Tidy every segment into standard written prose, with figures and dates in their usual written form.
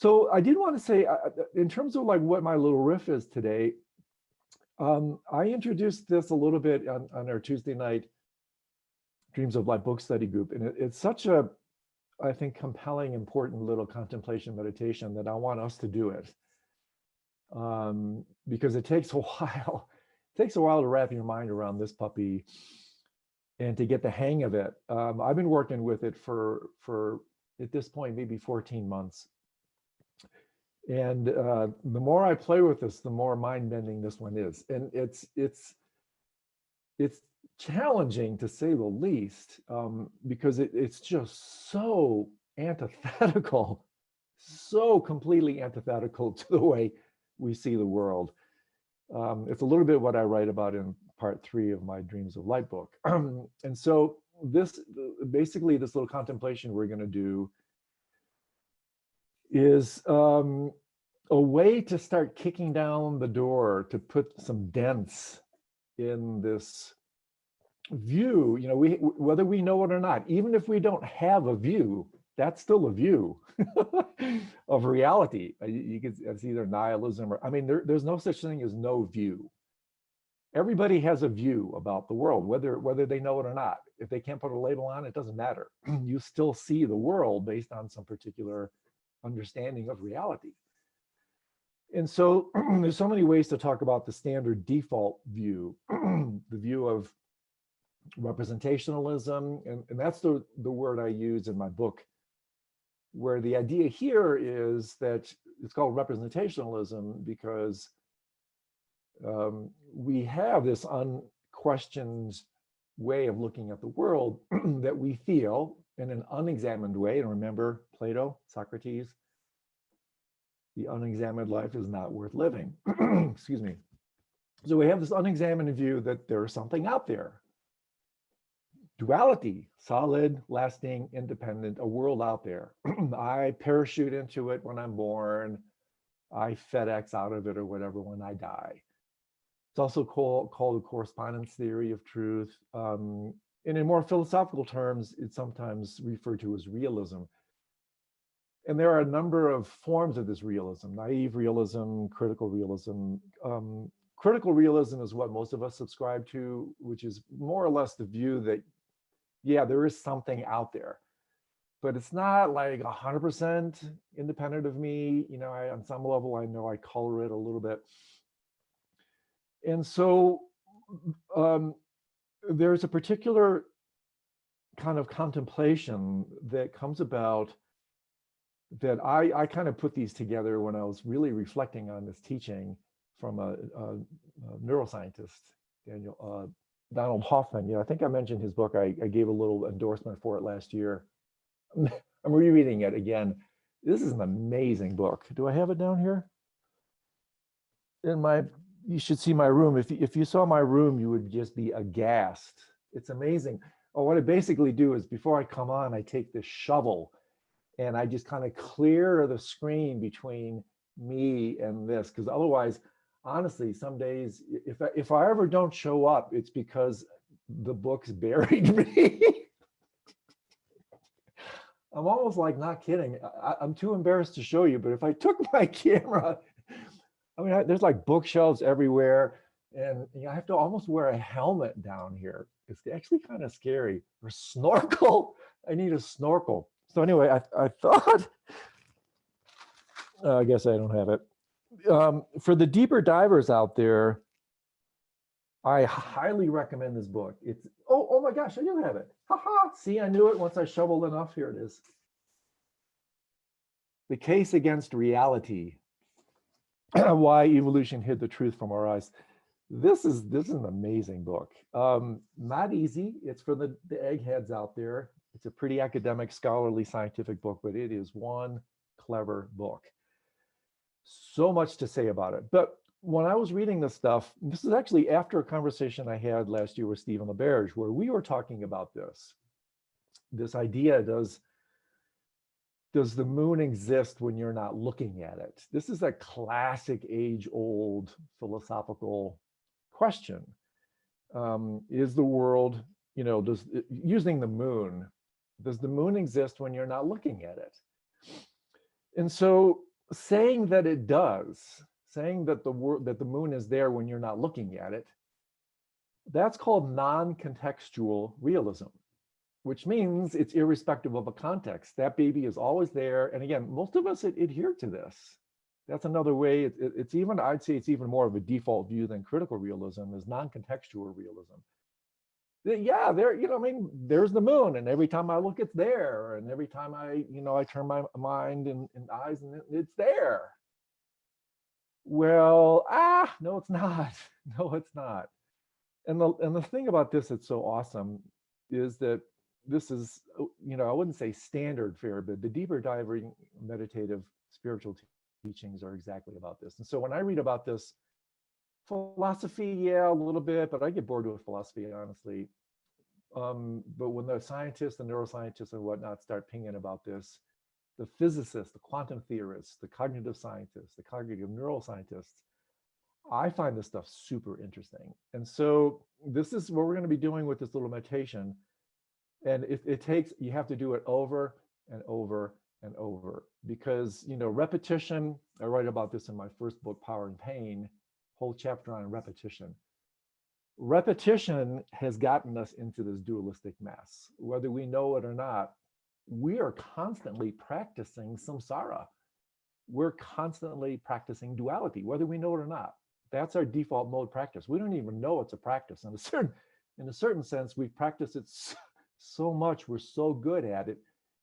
So I did want to say, in terms of like what my little riff is today, I introduced this a little bit on our Tuesday night Dreams of Light book study group. And it's such a, I think, compelling, important little contemplation meditation that I want us to do it. Because it takes a while. It takes a while to wrap your mind around this puppy and to get the hang of it. I've been working with it for at this point, maybe 14 months. And the more I play with this, the more mind-bending this one is. And it's challenging, to say the least, because it's just so antithetical, so completely antithetical to the way we see the world. It's a little bit what I write about in part 3 of my Dreams of Light book. And so basically this little contemplation we're going to do is a way to start kicking down the door, to put some dents in this view. You know, whether we know it or not, even if we don't have a view, that's still a view of reality. It's either nihilism or, I mean, there's no such thing as no view. Everybody has a view about the world, whether they know it or not. If they can't put a label on it, it doesn't matter. You still see the world based on some particular understanding of reality. And so there's so many ways to talk about the standard default view, the view of representationalism, and that's the word I use in my book, where the idea here is that it's called representationalism because we have this unquestioned way of looking at the world that we feel in an unexamined way. And remember Plato, Socrates, the unexamined life is not worth living. Excuse me. So we have this unexamined view that there's something out there. Duality, solid, lasting, independent, a world out there. I parachute into it when I'm born. I FedEx out of it or whatever when I die. It's also called the correspondence theory of truth. And in more philosophical terms, it's sometimes referred to as realism. And there are a number of forms of this realism: naive realism, critical realism. Critical realism is what most of us subscribe to, which is more or less the view that, yeah, there is something out there, but it's not like 100% independent of me. You know, on some level, I know I color it a little bit. And so there's a particular kind of contemplation that comes about that I kind of put these together when I was really reflecting on this teaching from a neuroscientist, Donald Hoffman. You know, I think I mentioned his book. I gave a little endorsement for it last year. I'm rereading it again. This is an amazing book. Do I have it down here? You should see my room. If you saw my room, you would just be aghast. It's amazing. Oh, what I basically do is before I come on, I take this shovel and I just kind of clear the screen between me and this, because otherwise, honestly, some days, if I ever don't show up, it's because the book's buried me. I'm almost like not kidding. I'm too embarrassed to show you, but if I took my camera, I mean, there's like bookshelves everywhere, and you know, I have to almost wear a helmet down here. It's actually kind of scary. Or snorkel. I need a snorkel. So anyway, I thought, I guess I don't have it. For the deeper divers out there, I highly recommend this book. It's, oh my gosh, I do have it. Haha, see, I knew it once I shoveled enough. Here it is. The Case Against Reality. Why Evolution Hid the Truth from Our Eyes. This is an amazing book. Not easy. It's for the eggheads out there. It's a pretty academic, scholarly, scientific book, but it is one clever book. So much to say about it. But when I was reading this stuff, this is actually after a conversation I had last year with Stephen LaBerge, where we were talking about this idea, does the moon exist when you're not looking at it? This is a classic age-old philosophical question. Is the world, you know, using the moon, does the moon exist when you're not looking at it? And so saying that it does, saying that the moon is there when you're not looking at it, that's called non-contextual realism, which means it's irrespective of a context. That baby is always there. And again, most of us adhere to this. That's another way. It's even, I'd say it's even more of a default view than critical realism, is non-contextual realism. Yeah, there, I mean, there's the moon, and every time I look, it's there. And every time I turn my mind and eyes, and it's there. Well, no, it's not. No, it's not. And the thing about this that's so awesome is that this is, I wouldn't say standard fare, but the deeper diving meditative spiritual teachings are exactly about this. And so when I read about this, philosophy, yeah, a little bit, but I get bored with philosophy, honestly. But when the scientists, the neuroscientists and whatnot start pinging about this, the physicists, the quantum theorists, the cognitive scientists, the cognitive neuroscientists, I find this stuff super interesting. And so this is what we're going to be doing with this little meditation. And it takes, you have to do it over and over and over, because, repetition, I write about this in my first book, Power and Pain, whole chapter on repetition. Repetition has gotten us into this dualistic mess. Whether we know it or not, we are constantly practicing samsara. We're constantly practicing duality, whether we know it or not. That's our default mode practice. We don't even know it's a practice. In a certain sense, we've practiced it so much, we're so good at it,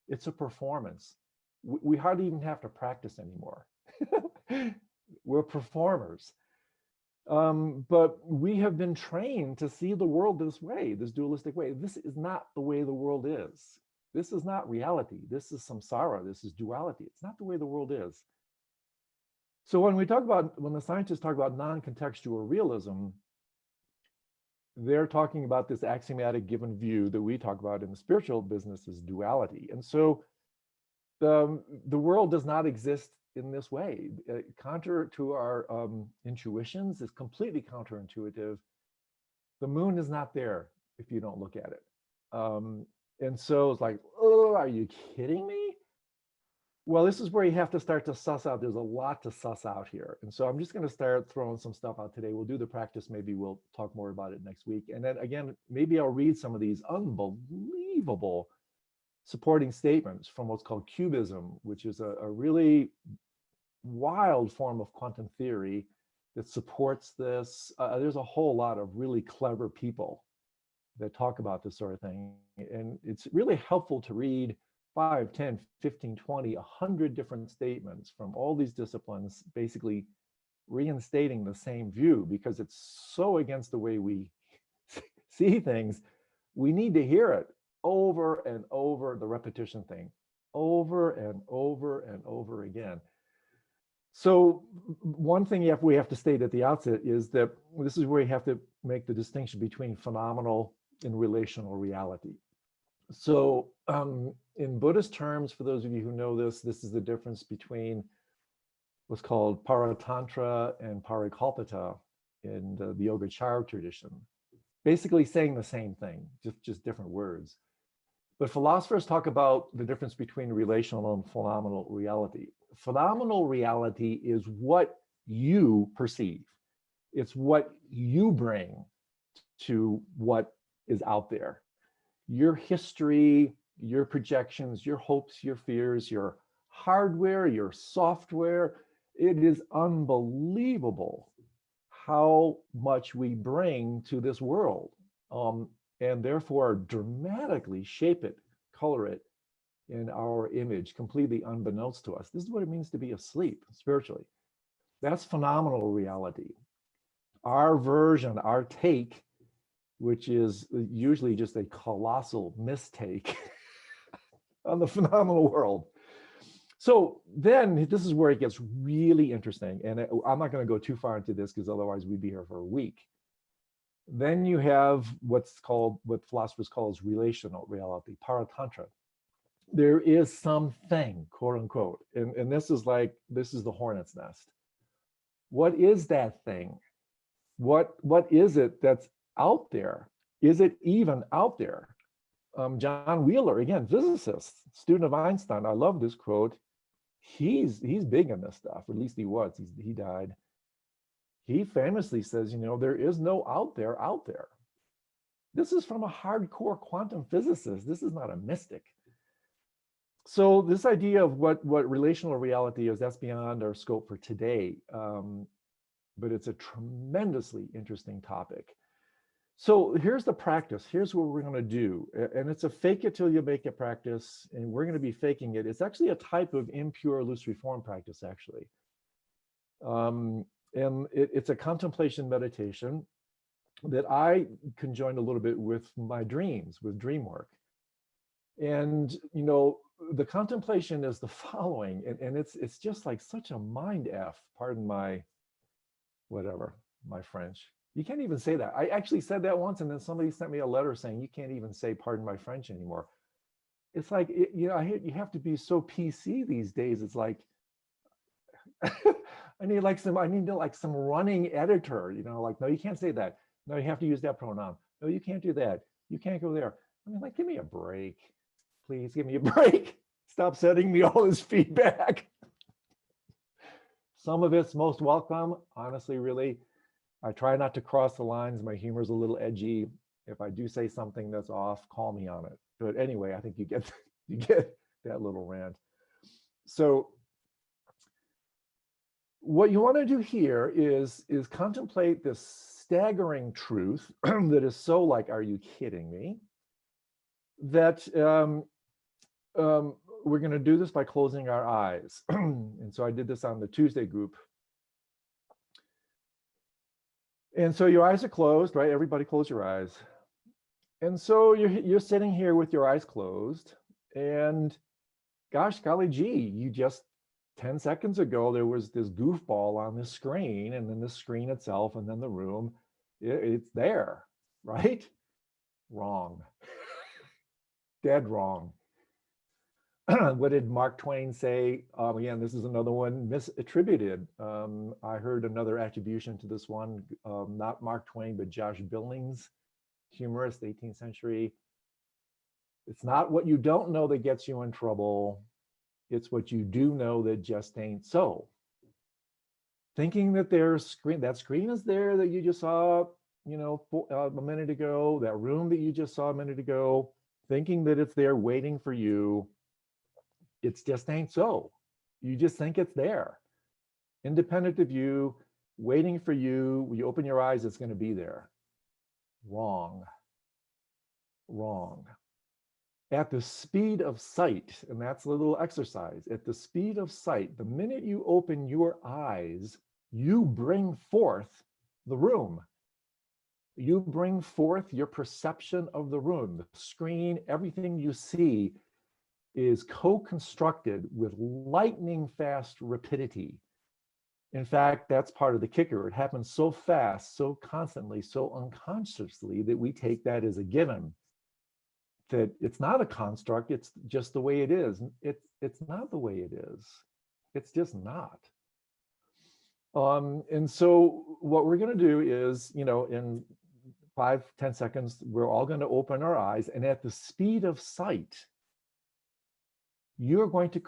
it's a performance. We hardly even have to practice anymore. We're performers. But we have been trained to see the world this way, this dualistic way. This is not the way the world is. This is not reality. This is samsara. This is duality. It's not the way the world is. So when the scientists talk about non-contextual realism, they're talking about this axiomatic given view that we talk about in the spiritual business as duality. And so the world does not exist in this way. Counter to our intuitions, is completely counterintuitive. The moon is not there if you don't look at it. And so it's like, oh, are you kidding me? Well, this is where you have to start to suss out. There's a lot to suss out here. And so I'm just going to start throwing some stuff out today. We'll do the practice. Maybe we'll talk more about it next week. And then again, maybe I'll read some of these unbelievable supporting statements from what's called cubism, which is a really wild form of quantum theory that supports this. There's a whole lot of really clever people that talk about this sort of thing. And it's really helpful to read 5, 10, 15, 20, 100 different statements from all these disciplines, basically reinstating the same view, because it's so against the way we see things. We need to hear it over and over, the repetition thing, over and over and over again. So one thing we have to state at the outset is that this is where you have to make the distinction between phenomenal and relational reality. So in Buddhist terms, for those of you who know this is the difference between what's called paratantra and parikalpita in the Yogacara tradition. Basically saying the same thing, just different words. But philosophers talk about the difference between relational and phenomenal reality. Phenomenal reality is what you perceive. It's what you bring to what is out there. Your history, your projections, your hopes, your fears, your hardware, your software. It is unbelievable how much we bring to this world, and therefore dramatically shape it, color it in our image, completely unbeknownst to us. This is what it means to be asleep spiritually. That's phenomenal reality. Our version, our take, which is usually just a colossal mistake on the phenomenal world. So then this is where it gets really interesting. And I'm not going to go too far into this because otherwise we'd be here for a week. Then you have what philosophers call as relational reality, paratantra. There is something, quote unquote, and this is the hornet's nest. What is that thing? What is it that's out there? Is it even out there? John Wheeler, again, physicist, student of Einstein, I love this quote. he's big in this stuff, or at least he was. He died. He famously says, there is no out there out there. This is from a hardcore quantum physicist. This is not a mystic. So this idea of what relational reality is, that's beyond our scope for today. But it's a tremendously interesting topic. So here's the practice. Here's what we're going to do. And it's a fake it till you make it practice. And we're going to be faking it. It's actually a type of impure illusory form practice, actually. And it's a contemplation meditation that I conjoined a little bit with my dreams, with dream work. And, the contemplation is the following, and it's just like such a mind F, pardon my, whatever, my French. You can't even say that. I actually said that once, and then somebody sent me a letter saying, you can't even say pardon my French anymore. It's like, you have to be so PC these days. It's like, I need some running editor, like, no, you can't say that. No, you have to use that pronoun. No, you can't do that. You can't go there. I mean, like, give me a break. Please give me a break. Stop sending me all this feedback. Some of it's most welcome. Honestly, really, I try not to cross the lines. My humor is a little edgy. If I do say something that's off, call me on it. But anyway, I think you get that little rant. So what you want to do here is contemplate this staggering truth that is so like, are you kidding me? That we're going to do this by closing our eyes. And so I did this on the Tuesday group. And so your eyes are closed, right? Everybody close your eyes. And so you're sitting here with your eyes closed, and gosh, golly gee, you just 10 seconds ago, there was this goofball on this screen, and then the screen itself, and then the room, it's there, right? Wrong. Dead wrong. What did Mark Twain say? Again, this is another one misattributed. I heard another attribution to this one, not Mark Twain, but Josh Billings, humorist, 18th century. It's not what you don't know that gets you in trouble. It's what you do know that just ain't so. Thinking that that screen is there that you just saw, a minute ago, that room that you just saw a minute ago, thinking that it's there waiting for you. It's just ain't so. You just think it's there. Independent of you, waiting for you. When you open your eyes, it's going to be there. Wrong. Wrong. At the speed of sight, and that's a little exercise, at the speed of sight, the minute you open your eyes, you bring forth the room. You bring forth your perception of the room, the screen, everything you see is co-constructed with lightning fast rapidity. In fact, that's part of the kicker. It happens so fast, so constantly, so unconsciously that we take that as a given. That it's not a construct, it's just the way it is. It's not the way it is. It's just not. And so what we're going to do is, in 5-10 seconds, we're all going to open our eyes, and at the speed of sight, you're going to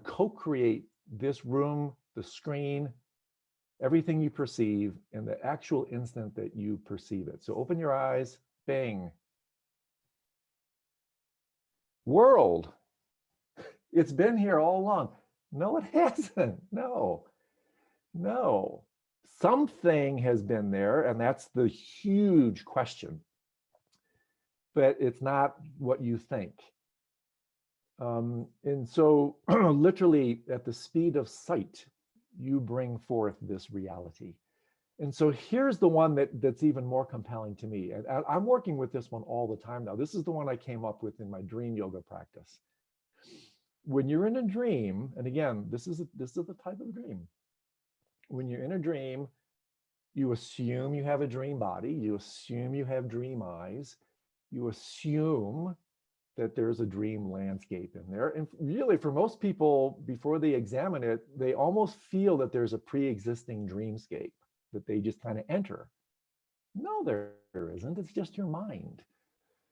co-create this room, the screen, everything you perceive in the actual instant that you perceive it. So open your eyes, bang. World, it's been here all along. No, it hasn't. No. Something has been there, and that's the huge question. But it's not what you think. And so literally at the speed of sight, you bring forth this reality. And so here's the one that's even more compelling to me. And I'm working with this one all the time now. This is the one I came up with in my dream yoga practice. When you're in a dream, and again, this is the type of dream. When you're in a dream, you assume you have a dream body. You assume you have dream eyes. You assume that there's a dream landscape in there. And really, for most people, before they examine it, they almost feel that there's a pre-existing dreamscape that they just kind of enter. No, there isn't. It's just your mind.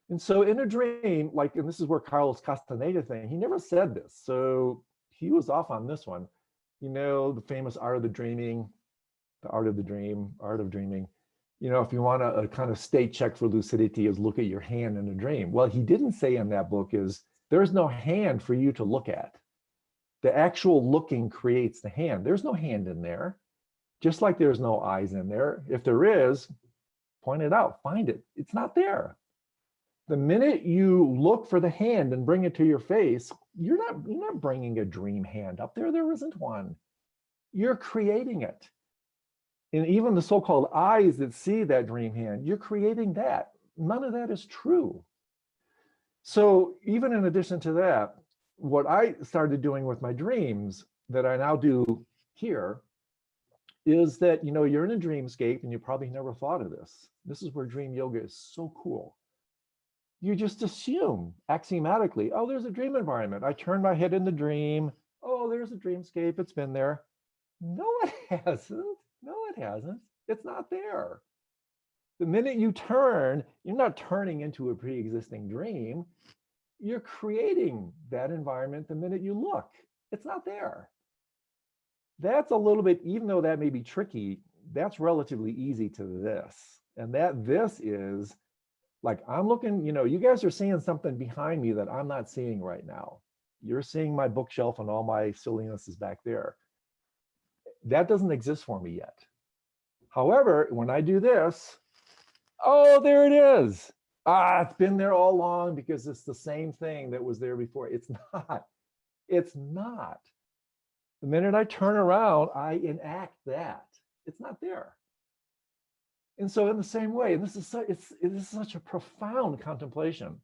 And so in a dream, and this is where Carlos Castaneda thing, he never said this. So he was off on this one. You know, the famous art of the dreaming, the art of the dream, art of dreaming. You know, if you want a kind of state check for lucidity is look at your hand in a dream. Well, he didn't say in that book is there's no hand for you to look at. The actual looking creates the hand. There's no hand in there, just like there's no eyes in there. If there is, point it out, find it. It's not there. The minute you look for the hand and bring it to your face, you're not bringing a dream hand up there. There isn't one. You're creating it. And even the so-called eyes that see that dream hand, you're creating that. None of that is true. So even in addition to that, what I started doing with my dreams that I now do here is that, you know, you're in a dreamscape and you probably never thought of this. This is where dream yoga is so cool. You just assume axiomatically, oh, there's a dream environment. I turn my head in the dream. Oh, there's a dreamscape. It's been there. No, it hasn't. No, it hasn't. It's not there. The minute you turn, you're not turning into a pre-existing dream. You're creating that environment the minute you look. It's not there. That's a little bit, even though that may be tricky, that's relatively easy to this. And that this is like, I'm looking, you know, you guys are seeing something behind me that I'm not seeing right now. You're seeing my bookshelf and all my silliness is back there. That doesn't exist for me yet. However, when I do this, oh, there it is. Ah, it's been there all along because it's the same thing that was there before. It's not. It's not. The minute I turn around, I enact that. It's not there. And so in the same way, and this is such a profound contemplation.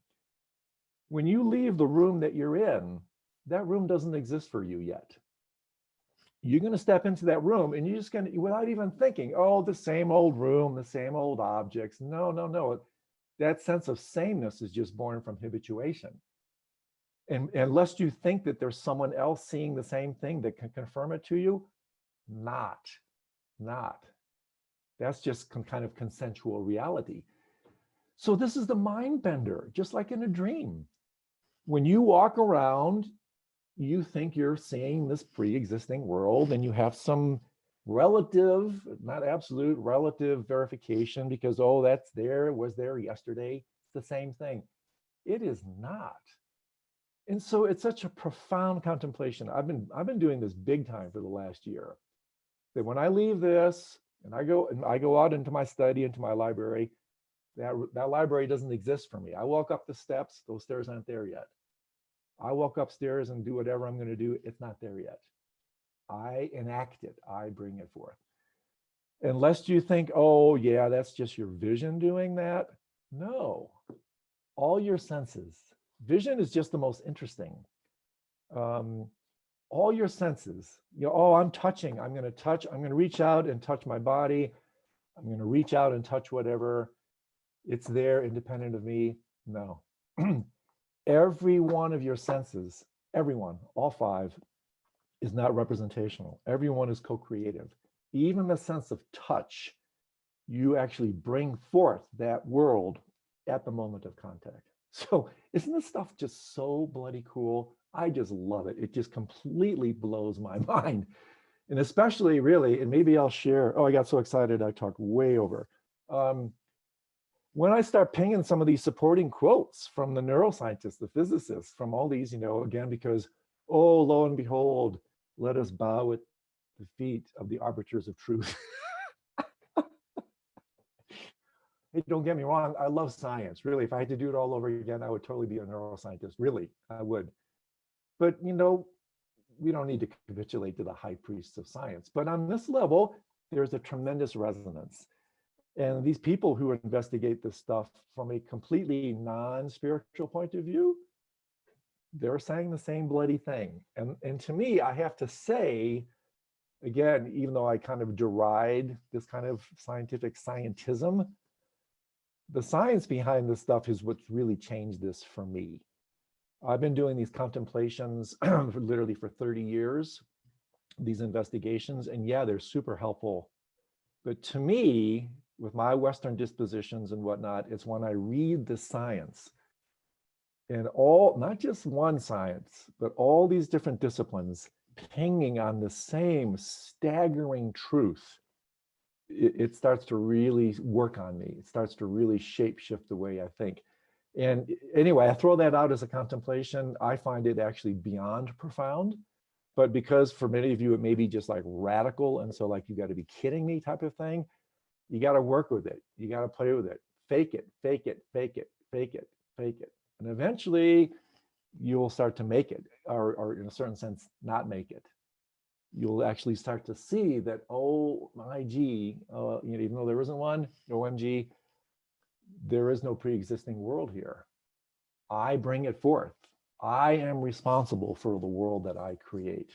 When you leave the room that you're in, that room doesn't exist for you yet. You're going to step into that room and you're just going to, without even thinking, oh, the same old room, the same old objects. No, no, no. That sense of sameness is just born from habituation. And unless you think that there's someone else seeing the same thing that can confirm it to you, not. That's just kind of consensual reality. So this is the mind bender, just like in a dream. When you walk around, you think you're seeing this pre-existing world and you have some relative, not absolute, relative verification because, oh, that's there, it was there yesterday. It's the same thing. It is not. And so it's such a profound contemplation. I've been doing this big time for the last year. That when I leave this and I go out into my study, into my library, that library doesn't exist for me. I walk up the steps, those stairs aren't there yet. I walk upstairs and do whatever I'm going to do, it's not there yet. I enact it, I bring it forth. Unless you think, oh yeah, that's just your vision doing that. No, all your senses. Vision is just the most interesting. All your senses, you know, oh, I'm touching, I'm going to reach out and touch my body. I'm going to reach out and touch whatever. It's there independent of me. No. Every one of your senses, everyone, all five, is not representational. Everyone is co-creative. Even the sense of touch, you actually bring forth that world at the moment of contact. So isn't this stuff just so bloody cool? I just love it. It just completely blows my mind. And especially really, and maybe I'll share, oh, I got so excited, I talked way over. When I start pinging some of these supporting quotes from the neuroscientists, the physicists, from all these, you know, again, because, oh, lo and behold, let us bow at the feet of the arbiters of truth. Hey, don't get me wrong, I love science. Really, if I had to do it all over again, I would totally be a neuroscientist. Really, I would. But, you know, we don't need to capitulate to the high priests of science. But on this level, there's a tremendous resonance. And these people who investigate this stuff from a completely non-spiritual point of view, they're saying the same bloody thing. And to me, I have to say, again, even though I kind of deride this kind of scientific scientism, the science behind this stuff is what's really changed this for me. I've been doing these contemplations literally for 30 years, these investigations, and yeah, they're super helpful. But to me, with my Western dispositions and whatnot, it's when I read the science And all, not just one science, but all these different disciplines pinging on the same staggering truth, it starts to really work on me. It starts to really shape shift the way I think. And anyway, I throw that out as a contemplation. I find it actually beyond profound. But because for many of you, it may be just like radical. And so like, you got to be kidding me type of thing. You got to work with it. You got to play with it. Fake it, fake it, fake it, fake it, fake it. And eventually you'll start to make it, or in a certain sense, not make it. You'll actually start to see that, oh my gee, even though there isn't one, OMG, there is no pre-existing world here. I bring it forth. I am responsible for the world that I create.